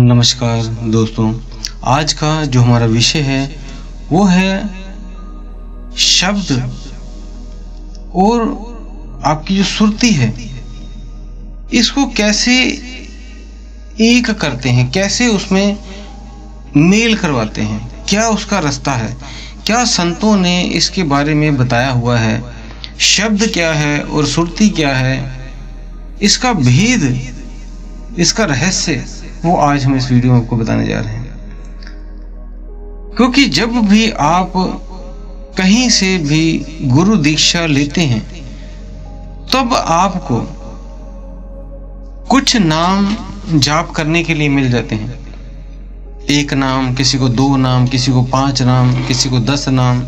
नमस्कार दोस्तों, आज का जो हमारा विषय है वो है शब्द और आपकी जो सुरती है, इसको कैसे एक करते हैं, कैसे उसमें मेल करवाते हैं, क्या उसका रास्ता है, क्या संतों ने इसके बारे में बताया हुआ है, शब्द क्या है और सुरती क्या है, इसका भेद, इसका रहस्य, वो आज हम इस वीडियो में आपको बताने जा रहे हैं। क्योंकि जब भी आप कहीं से भी गुरु दीक्षा लेते हैं तब आपको कुछ नाम जाप करने के लिए मिल जाते हैं। एक नाम, किसी को 2 नाम, किसी को 5 नाम, किसी को 10 नाम।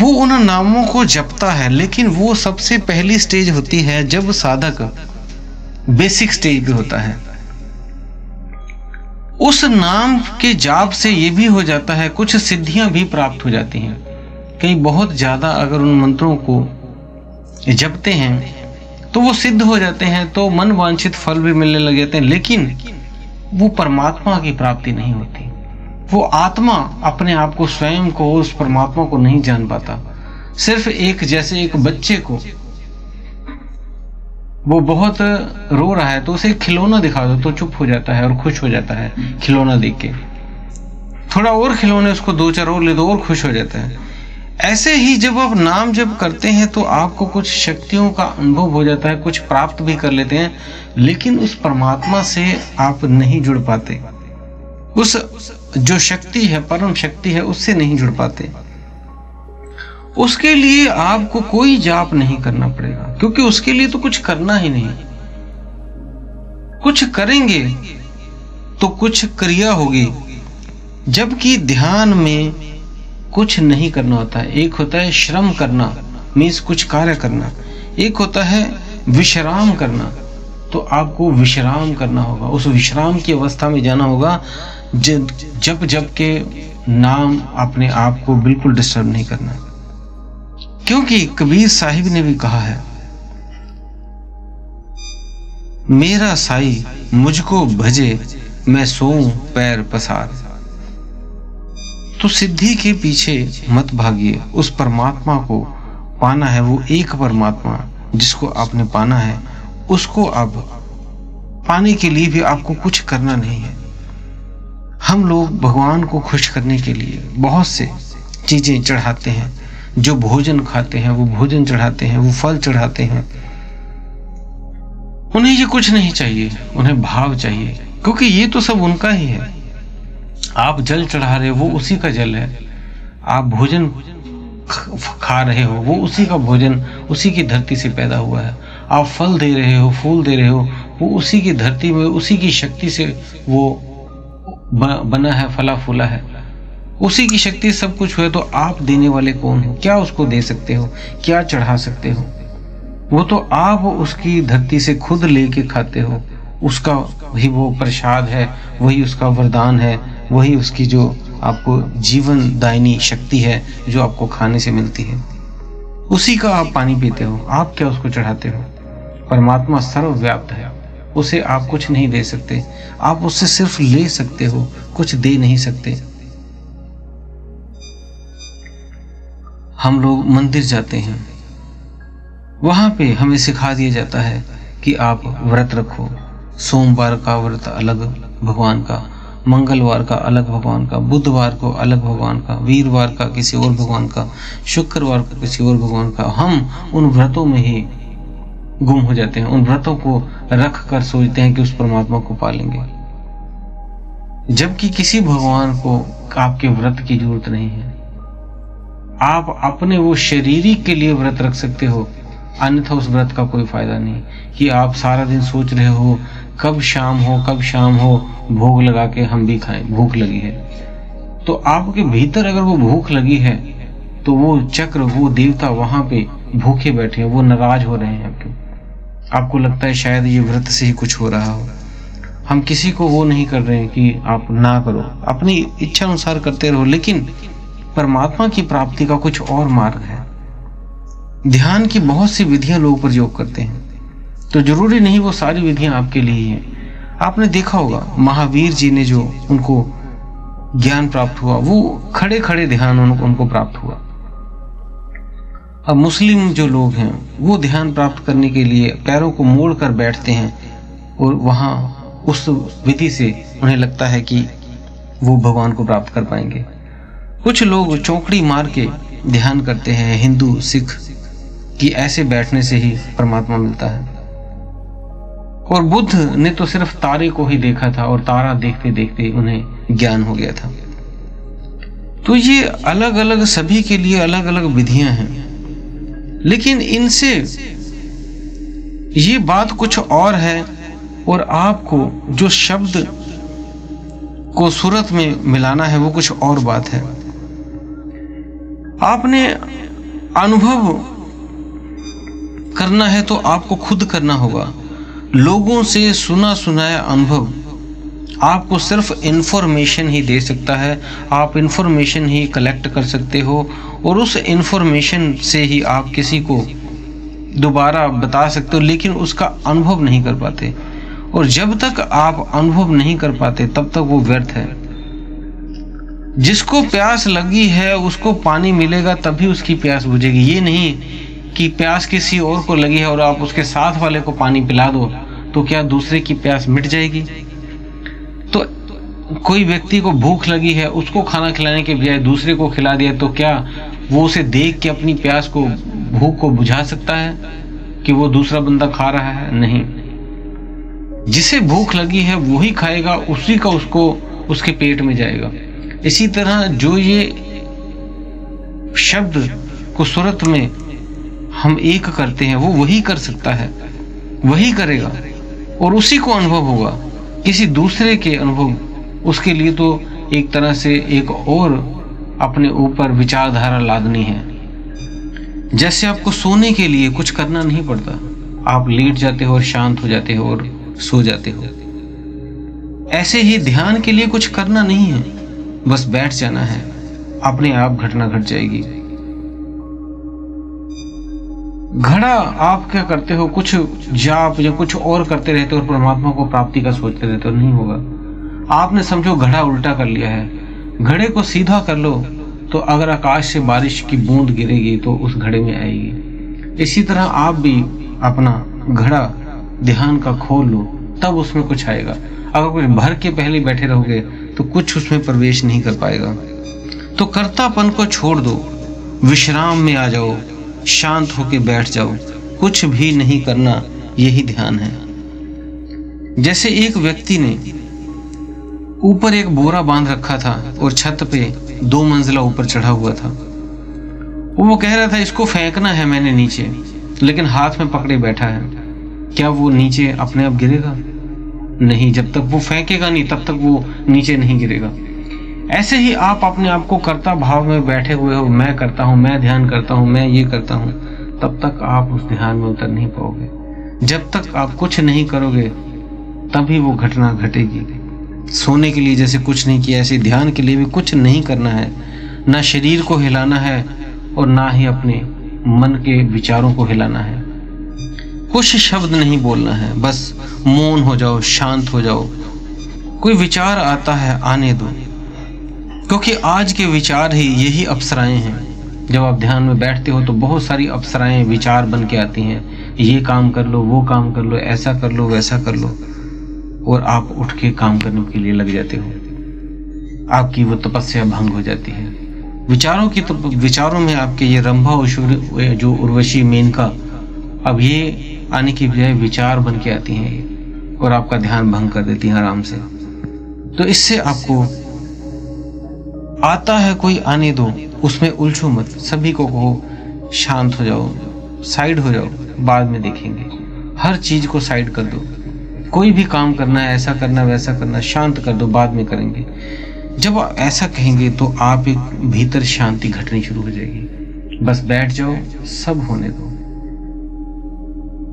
वो उन नामों को जपता है, लेकिन वो सबसे पहली स्टेज होती है जब साधक बेसिक स्टेज पे होता है। उस नाम के जाप से ये भी हो जाता है, कुछ सिद्धियां भी प्राप्त हो जाती हैं। कहीं बहुत ज्यादा अगर उन मंत्रों को जपते हैं तो वो सिद्ध हो जाते हैं, तो मन वांछित फल भी मिलने लग जाते हैं, लेकिन वो परमात्मा की प्राप्ति नहीं होती। वो आत्मा अपने आप को, स्वयं को, उस परमात्मा को नहीं जान पाता। सिर्फ एक, जैसे एक बच्चे को वो बहुत रो रहा है तो उसे खिलौना दिखा दो तो चुप हो जाता है और खुश हो जाता है खिलौना देख के। थोड़ा और खिलौने उसको 2-4 और ले दो और खुश हो जाता है। ऐसे ही जब आप नाम जप करते हैं तो आपको कुछ शक्तियों का अनुभव हो जाता है, कुछ प्राप्त भी कर लेते हैं, लेकिन उस परमात्मा से आप नहीं जुड़ पाते। उस जो शक्ति है, परम शक्ति है, उससे नहीं जुड़ पाते। उसके लिए आपको कोई जाप नहीं करना पड़ेगा, क्योंकि उसके लिए तो कुछ करना ही नहीं। कुछ करेंगे तो कुछ क्रिया होगी, जबकि ध्यान में कुछ नहीं करना होता है। एक होता है श्रम करना, मीन्स कुछ कार्य करना, एक होता है विश्राम करना। तो आपको विश्राम करना होगा, उस विश्राम की अवस्था में जाना होगा जब के नाम अपने आप को बिल्कुल डिस्टर्ब नहीं करना। क्योंकि कबीर साहिब ने भी कहा है, मेरा साई मुझको भजे, मैं सोऊं पैर पसार। तो सिद्धि के पीछे मत भागिए, उस परमात्मा को पाना है। वो एक परमात्मा जिसको आपने पाना है, उसको अब पाने के लिए भी आपको कुछ करना नहीं है। हम लोग भगवान को खुश करने के लिए बहुत से चीजें चढ़ाते हैं। जो भोजन खाते हैं वो भोजन चढ़ाते हैं, वो फल चढ़ाते हैं। उन्हें ये कुछ नहीं चाहिए, उन्हें भाव चाहिए, क्योंकि ये तो सब उनका ही है। आप जल चढ़ा रहे हो, वो उसी का जल है। आप भोजन खा रहे हो, वो उसी का भोजन, उसी की धरती से पैदा हुआ है। आप फल दे रहे हो, फूल दे रहे हो, वो उसी की धरती में, उसी की शक्ति से वो बना है, फला फूला है। उसी की शक्ति सब कुछ हुआ। तो आप देने वाले कौन हो? क्या उसको दे सकते हो? क्या चढ़ा सकते हो? वो तो आप उसकी धरती से खुद लेके खाते हो। उसका वही वो प्रसाद है, वही उसका वरदान है, वही उसकी जो आपको जीवन दायिनी शक्ति है जो आपको खाने से मिलती है। उसी का आप पानी पीते हो। आप क्या उसको चढ़ाते हो? परमात्मा सर्वव्याप्त है, उसे आप कुछ नहीं दे सकते। आप उससे सिर्फ ले सकते हो, कुछ दे नहीं सकते। हम लोग मंदिर जाते हैं, वहां पे हमें सिखा दिया जाता है कि आप व्रत रखो। सोमवार का व्रत अलग भगवान का, मंगलवार का अलग भगवान का, बुधवार को अलग भगवान का, वीरवार का किसी और भगवान का, शुक्रवार को किसी और भगवान का। हम उन व्रतों में ही गुम हो जाते हैं। उन व्रतों को रख कर सोचते हैं कि उस परमात्मा को पालेंगे, जबकि किसी भगवान को आपके व्रत की जरूरत नहीं है। आप अपने वो शरीरिक के लिए व्रत रख सकते हो, अन्यथा उस व्रत का कोई फायदा नहीं। कि आप सारा दिन सोच रहे हो कब शाम हो, कब शाम हो, भोग लगा के हम भी खाएं, भूख लगी है। तो आपके भीतर अगर वो भूख लगी है तो वो चक्र, वो देवता वहां पे भूखे बैठे हैं, वो नाराज हो रहे हैं आपको लगता है शायद ये व्रत से ही कुछ हो रहा हो। हम किसी को वो नहीं कर रहे हैं कि आप ना करो, अपनी इच्छा अनुसार करते रहो, लेकिन परमात्मा की प्राप्ति का कुछ और मार्ग है। ध्यान की बहुत सी विधियां लोग प्रयोग करते हैं, तो जरूरी नहीं वो सारी विधियां आपके लिए ही हैं। आपने देखा होगा महावीर जी ने जो उनको ज्ञान प्राप्त हुआ, वो खड़े खड़े ध्यान उनको प्राप्त हुआ। अब मुस्लिम जो लोग हैं वो ध्यान प्राप्त करने के लिए पैरों को मोड़ कर बैठते हैं और वहां उस विधि से उन्हें लगता है कि वो भगवान को प्राप्त कर पाएंगे। कुछ लोग चौकड़ी मार के ध्यान करते हैं, हिंदू सिख, कि ऐसे बैठने से ही परमात्मा मिलता है। और बुद्ध ने तो सिर्फ तारे को ही देखा था और तारा देखते देखते उन्हें ज्ञान हो गया था। तो ये अलग अलग सभी के लिए अलग अलग विधियां हैं, लेकिन इनसे ये बात कुछ और है और आपको जो शब्द को सूरत में मिलाना है वो कुछ और बात है। आपने अनुभव करना है तो आपको खुद करना होगा। लोगों से सुना सुनाया अनुभव आपको सिर्फ इंफॉर्मेशन ही दे सकता है। आप इंफॉर्मेशन ही कलेक्ट कर सकते हो और उस इंफॉर्मेशन से ही आप किसी को दोबारा बता सकते हो, लेकिन उसका अनुभव नहीं कर पाते। और जब तक आप अनुभव नहीं कर पाते तब तक वो व्यर्थ है। जिसको प्यास लगी है उसको पानी मिलेगा तभी उसकी प्यास बुझेगी। ये नहीं कि प्यास किसी और को लगी है और आप उसके साथ वाले को पानी पिला दो तो क्या दूसरे की प्यास मिट जाएगी? तो कोई व्यक्ति को भूख लगी है, उसको खाना खिलाने के बजाय दूसरे को खिला दिया तो क्या वो उसे देख के अपनी प्यास को, भूख को बुझा सकता है कि वो दूसरा बंदा खा रहा है? नहीं। जिसे भूख लगी है वो ही खाएगा, उसी का उसको उसके पेट में जाएगा। इसी तरह जो ये शब्द को सूरत में हम एक करते हैं वो वही कर सकता है, वही करेगा और उसी को अनुभव होगा। किसी दूसरे के अनुभव उसके लिए तो एक तरह से एक और अपने ऊपर विचारधारा लादनी है। जैसे आपको सोने के लिए कुछ करना नहीं पड़ता, आप लेट जाते हो और शांत हो जाते हो और सो जाते हो। ऐसे ही ध्यान के लिए कुछ करना नहीं है, बस बैठ जाना है, अपने आप घटना घट जाएगी। घड़ा आप क्या करते हो, कुछ जाप या कुछ और करते रहते हो और परमात्मा को प्राप्ति का सोचते रहते हो, नहीं होगा। आपने समझो घड़ा उल्टा कर लिया है, घड़े को सीधा कर लो तो अगर आकाश से बारिश की बूंद गिरेगी तो उस घड़े में आएगी। इसी तरह आप भी अपना घड़ा ध्यान का खोल लो, तब उसमें कुछ आएगा। अगर कुछ भर के पहले बैठे रहोगे तो कुछ उसमें प्रवेश नहीं कर पाएगा। तो कर्तापन को छोड़ दो, विश्राम में आ जाओ, शांत होके बैठ जाओ, कुछ भी नहीं करना, यही ध्यान है। जैसे एक व्यक्ति ने ऊपर एक बोरा बांध रखा था और छत पे 2 मंजिला ऊपर चढ़ा हुआ था। वो कह रहा था इसको फेंकना है मैंने नीचे, लेकिन हाथ में पकड़े बैठा है। क्या वो नीचे अपने आप गिरेगा? नहीं, जब तक वो फेंकेगा नहीं तब तक वो नीचे नहीं गिरेगा। ऐसे ही आप अपने आप को कर्ता भाव में बैठे हुए हो, मैं करता हूँ, मैं ध्यान करता हूँ, मैं ये करता हूँ, तब तक आप उस ध्यान में उतर नहीं पाओगे। जब तक आप कुछ नहीं करोगे तभी वो घटना घटेगी। सोने के लिए जैसे कुछ नहीं किया, ऐसे ध्यान के लिए भी कुछ नहीं करना है। ना शरीर को हिलाना है और ना ही अपने मन के विचारों को हिलाना है। कुछ शब्द नहीं बोलना है, बस मौन हो जाओ, शांत हो जाओ। कोई विचार आता है आने दो, क्योंकि आज के विचार ही यही अप्सराएं हैं। जब आप ध्यान में बैठते हो तो बहुत सारी अप्सराएं विचार बन के आती हैं, ये काम कर लो, वो काम कर लो, ऐसा कर लो, वैसा कर लो, और आप उठ के काम करने के लिए लग जाते हो। आपकी वो तपस्या भंग हो जाती है। विचारों में आपके ये रंभा जो उर्वशी मेनका, अब ये आने की बजाय विचार बन के आती हैं और आपका ध्यान भंग कर देती हैं आराम से। तो इससे आपको आता है कोई आने दो, उसमें उलझो मत। सभी को कहो शांत हो जाओ, साइड हो जाओ, बाद में देखेंगे। हर चीज को साइड कर दो। कोई भी काम करना है, ऐसा करना वैसा करना, शांत कर दो, बाद में करेंगे। जब आप ऐसा कहेंगे तो आप एक भीतर शांति घटनी शुरू हो जाएगी। बस बैठ जाओ, सब होने दो,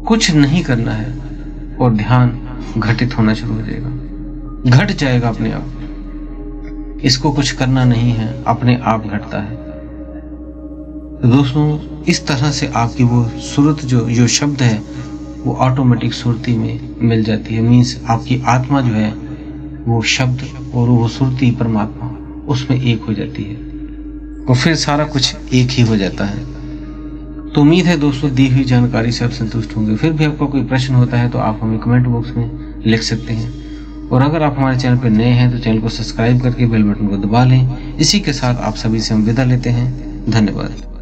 कुछ नहीं करना है और ध्यान घटित होना शुरू हो जाएगा, घट जाएगा अपने आप। इसको कुछ करना नहीं है, अपने आप घटता है। तो दोस्तों, इस तरह से आपकी वो सूरत जो शब्द है वो ऑटोमेटिक सुरती में मिल जाती है। मीन्स आपकी आत्मा जो है वो शब्द और वो सुरती परमात्मा उसमें एक हो जाती है, तो फिर सारा कुछ एक ही हो जाता है। तो उम्मीद है दोस्तों दी हुई जानकारी से आप संतुष्ट होंगे। फिर भी आपका कोई प्रश्न होता है तो आप हमें कमेंट बॉक्स में लिख सकते हैं। और अगर आप हमारे चैनल पर नए हैं तो चैनल को सब्सक्राइब करके बेल बटन को दबा लें। इसी के साथ आप सभी से हम विदा लेते हैं। धन्यवाद।